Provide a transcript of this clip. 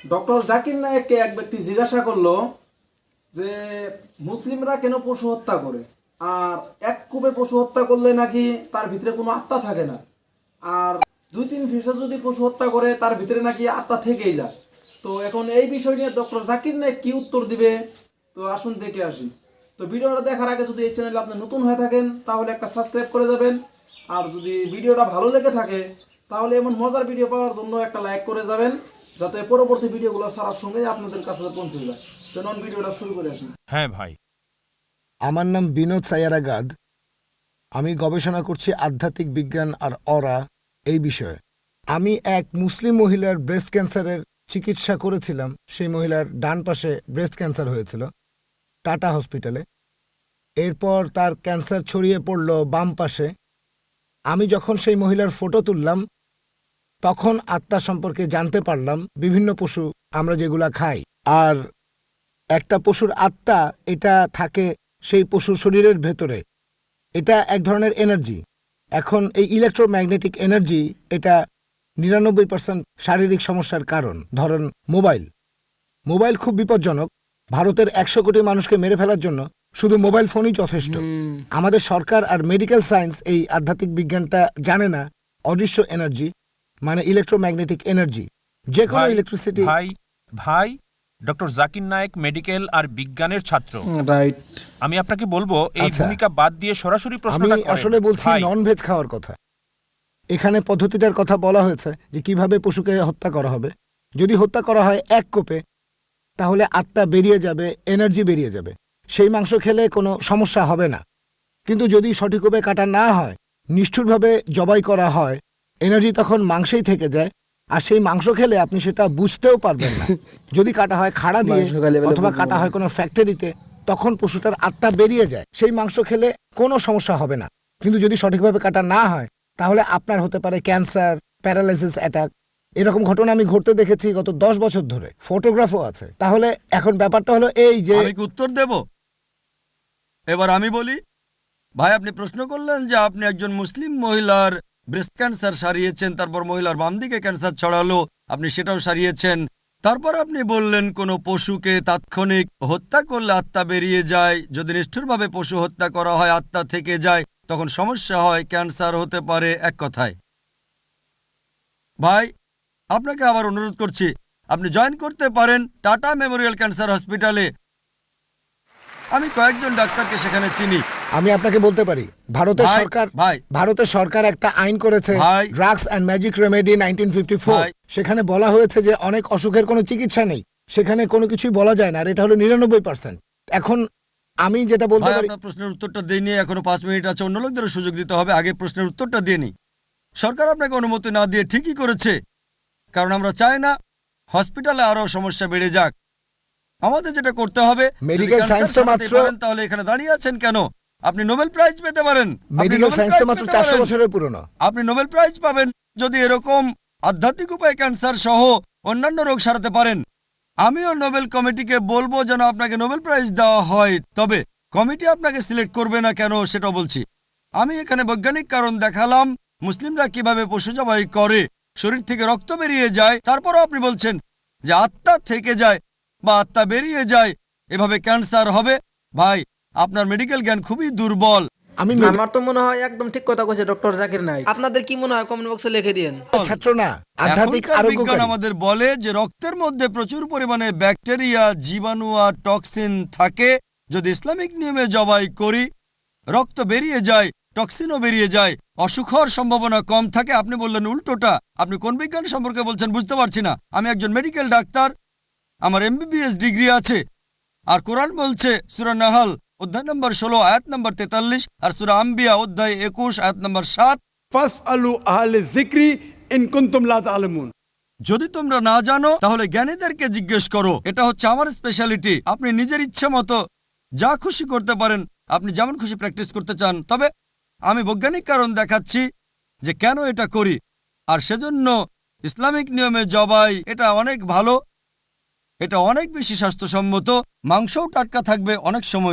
Doctor Zakir নায়েককে এক ব্যক্তি জিজ্ঞাসা করলো যে মুসলিমরা কেন পশু হত্যা করে, আর এক কোপে পশু হত্যা করলে নাকি তার ভিতরে কোনো আত্মা থাকে না, আর দুই তিন ফেসে যদি পশু হত্যা করে তার ভিতরে নাকি আত্মা থেকেই যায়। তো এখন এই বিষয় নিয়ে ডক্টর জাকির নায়েক কি উত্তর দিবে, তো আসুন দেখে আসি। তো ভিডিওটা দেখার আগে যদি এই চ্যানেলে আপনি নতুন হয়ে থাকেন তাহলে একটা সাবস্ক্রাইব করে যাবেন, আর যদি ভিডিওটা ভালো লেগে থাকে তাহলে এমন মজার ভিডিও পাওয়ার জন্য একটা লাইক করে যাবেন, যাতে পরবর্তী ভিডিওগুলো ছাড়ার সঙ্গে আপনাদের কাছে পৌঁছে যায়। তো নন ভিডিওটা শুরু করে আসি। হ্যাঁ ভাই, আমার নাম বিনোদ সায়ারাগাদ। আমি গবেষণা করছি আধ্যাত্মিক বিজ্ঞান আর অরা এই বিষয়ে। আমি এক মুসলিম মহিলার ব্রেস্ট ক্যান্সারের চিকিৎসা করেছিলাম। সেই মহিলার ডান পাশে ব্রেস্ট ক্যান্সার হয়েছিল টাটা হসপিটালে। এরপর তার ক্যান্সার ছড়িয়ে পড়ল বাম পাশে। আমি যখন সেই মহিলার ফটো তুললাম তখন আত্মা সম্পর্কে জানতে পারলাম। বিভিন্ন পশু আমরা যেগুলা খাই, আর একটা পশুর আত্মা এটা থাকে সেই পশুর শরীরের ভেতরে। এটা এক ধরনের এনার্জি। এখন এই ইলেকট্রোম্যাগনেটিক এনার্জি এটা 99% শারীরিক সমস্যার কারণ। ধরেন মোবাইল খুব বিপজ্জনক। ভারতের 100 কোটি মানুষকে মেরে ফেলার জন্য শুধু মোবাইল ফোনই যথেষ্ট। আমাদের সরকার আর মেডিকেল সায়েন্স এই আধ্যাত্মিক বিজ্ঞানটা জানে না। অদৃশ্য এনার্জি মানে ইলেকট্রোম্যাগনেটিক এনার্জি, যে কোনো ইলেকট্রিসিটি। ভাই ভাই ডক্টর জাকির নায়েক মেডিকেল আর বিজ্ঞানের ছাত্র। রাইট। আমি আপনাকে বলবো এই আচ্ছা। ভূমিকা বাদ দিয়ে সরাসরি আমি প্রশ্নটা করেন। আসলে বলছি ভাই, নন ভেজ খাওয়ার কথা। এখানে পদ্ধতিটার কথা বলা হয়েছে যে কিভাবে পশুকে হত্যা করা হবে। যদি হত্যা করা হয় এক কোপে তাহলে আত্মা বেরিয়ে যাবে, এনার্জি বেরিয়ে যাবে। সেই মাংস খেলে কোনো সমস্যা হবে না। কিন্তু যদি সঠিক কোপে কাটা না হয়, নিষ্ঠুরভাবে জবাই করা হয়, এনার্জি তখন মাংসেই থেকে যায়। আর সেই মাংস খেলে আপনি সেটা বুঝতেও পারবেন না। যদি কাটা হয় খাড়া দিয়ে অথবা কাটা হয় কোনো ফ্যাক্টরিতে, তখন পশুটার আত্মা বেরিয়ে যায়। সেই মাংস খেলে কোনো সমস্যা হবে না। কিন্তু যদি সঠিকভাবে কাটা না হয় তাহলে আপনার হতে পারে ক্যান্সার, প্যারালাইসিস, অ্যাটাক। এরকম ঘটনা আমি ঘটতে দেখেছি গত 10 বছর ধরে। ফটোগ্রাফও আছে। তাহলে এখন ব্যাপারটা হলো এই যে আমি কি উত্তর দেব? এবার আমি বলি। ভাই, আপনি প্রশ্ন করলেন যে আপনি একজন মুসলিম মহিলার ব্রেস্ট ক্যান্সার সারিয়েছেন, তারপর মহিলার বাম দিকে ক্যান্সার ছড়ালো, আপনি সেটাও সারিয়েছেন। তারপর আপনি বললেন কোনো পশুকে তাৎক্ষণিক হত্যা করলে আত্মা বেরিয়ে যায়। যদি নিষ্ঠুরভাবে পশু হত্যা করা হয় আত্মা থেকে যায়, তখন সমস্যা হয়, ক্যান্সার হতে পারে। এক কথায় ভাই, আপনাকে আবার অনুরোধ করছি, আপনি জয়েন করতে পারেন টাটা মেমোরিয়াল ক্যান্সার হসপিটালে। আমি কয়েকজন ডাক্তারকে সেখানে চিনি। আমি আপনাকে বলতে পারি ভারতের সরকার একটা আইন করেছে, ড্রাগস অ্যান্ড ম্যাজিক রেমেডি 1954। সেখানে বলা হয়েছে যে অনেক অসুখের কোনো চিকিৎসা নেই, সেখানে কোনো কিছুই বলা যায় না। আর এটা হলো 99%। এখন আমি যেটা বলতে পারি, আপনার প্রশ্নের উত্তরটা দিইনি, এখনো 5 মিনিট আছে, অন্য লোকদের সুযোগ দিতে হবে। আগে প্রশ্নের উত্তরটা দিয়ে নি। সরকার আপনাকে অনুমতি না দিয়ে ঠিকই করেছে, কারণ আমরা চাই না হসপিটালে আরো সমস্যা বেড়ে যাক। আমাদের যেটা করতে হবে, মেডিকেল সায়েন্স তো মাত্র, তাহলে এখানে দাঁড়িয়ে আছেন কেন? আপনি নোবেল প্রাইজ পেতে পারেন। মেডিকেল সায়েন্স তো মাত্র 400 বছরের পুরনো। আপনি নোবেল প্রাইজ পাবেন যদি এরকম আধ্যাত্মিক উপায়ে ক্যান্সার সহ অন্যান্য রোগ সারাতে পারেন। আমিও নোবেল কমিটিকে বলবো যেন আপনাকে নোবেল প্রাইজ দেওয়া হয়, তবে কমিটি আপনাকে সিলেক্ট করবে না কেন সেটাও বলছি। আমি এখানে বৈজ্ঞানিক কারণ দেখালাম, মুসলিমরা কিভাবে পশু জবাই করে, শরীর থেকে রক্ত বেরিয়ে যায়, তারপরও আপনি বলছেন যে আত্মা থেকে যায় বা আত্মা বেরিয়ে যায়, এভাবে ক্যান্সার হবে। ভাই, আপনার মেডিকেল জ্ঞান খুবই দুর্বল। আমার তো মনে হয় একদম ঠিক কথা কইছে ডক্টর জাকির নায়েক। আপনাদের কি মনে হয় কমেন্ট বক্সে লিখে দিয়েন। ছাত্র না, আধ্যাত্মিক এখনকার আরোগ্যকারী। বিজ্ঞান আমাদের বলে যে রক্তের মধ্যে প্রচুর পরিমাণে ব্যাকটেরিয়া, জীবাণু আর টক্সিন থাকে। যদি ইসলামিক নিয়মে জবাই করি, রক্ত বেরিয়ে যায়, টক্সিনও বেরিয়ে যায়, অসুখ হওয়ার সম্ভাবনা কম থাকে। আপনি বললেন উল্টোটা। আপনি কোন বিজ্ঞান সম্পর্কে বলছেন বুঝতে পারছি না। আমি একজন মেডিকেল ডাক্তার, আমার MBBS ডিগ্রি আছে, আর কোরআন বলছে সূরা নাহল অধ্যায় নম্বর 16 আয়াত নম্বর 43 আর সূরা আম্বিয়া অধ্যায় 21 আয়াত নম্বর 7, ফাসআলু আহলে যিকরি ইন কুনতুম লা তা'লামুন। যদি তোমরা না জানো তাহলে জ্ঞানীদেরকে জিজ্ঞেস করো। এটা হচ্ছে আমার স্পেশালিটি। আপনি নিজের ইচ্ছে মতো যা খুশি করতে পারেন, আপনি যেমন খুশি প্র্যাকটিস করতে চান, তবে আমি বৈজ্ঞানিক কারণ দেখাচ্ছি যে কেন এটা করি। আর সেজন্য ইসলামিক নিয়মে জবাই এটা অনেক ভালো, এটা অনেক বেশি স্বাস্থ্যসম্মত, মাংসও টাটকা থাকবে অনেক সময়